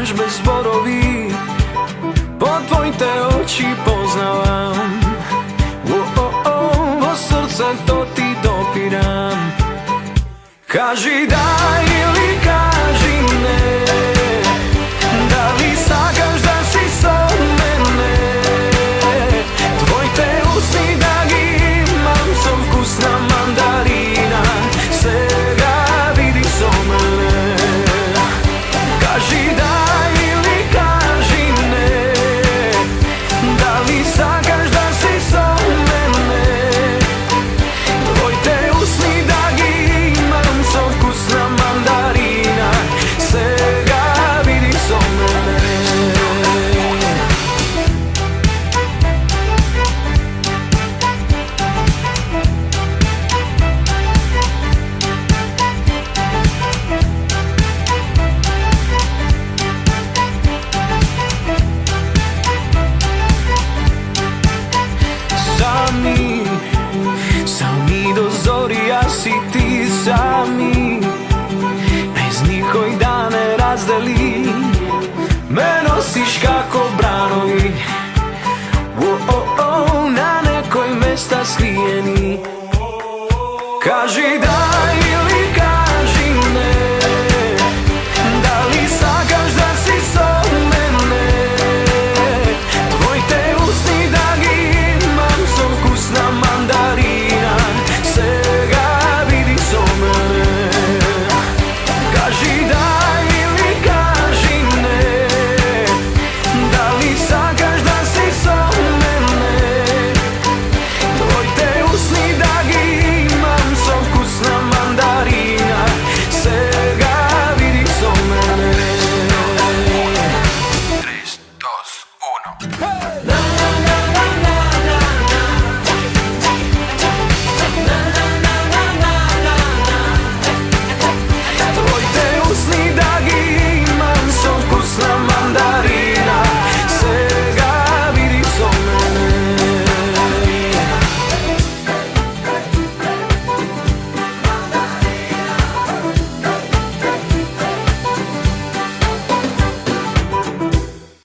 tlačbe zboroví, po tvojte oči poznám. Vo srdce to ti dopírám. Kaži da ili kaži ne, da li sagaš da si so mene. Tvojte usni da gi imam, so vkusna mandarina, svega vidi so mene. Kaži da ili kaži ne, da li sagaš da si so mene. Tvojte usni da gi imam, so vkusna mandarina, svega vidi so mene. Sami do zori, a si ti sami. Bez nikoj da ne razdeli, me nosiš kako branovi. Na nekoj mesta skrijeni. Kaži da ili kaži ne, da li sagaš da si so mene. Tvojte usni da gi imam, so vkusna mandarina, svega vidi so mene. Kaži da ili kaži ne, da li sagaš da si so mene. Tvojte usni da gi imam, so vkusna mandarina, svega vidi so mene. 3, 2, 1.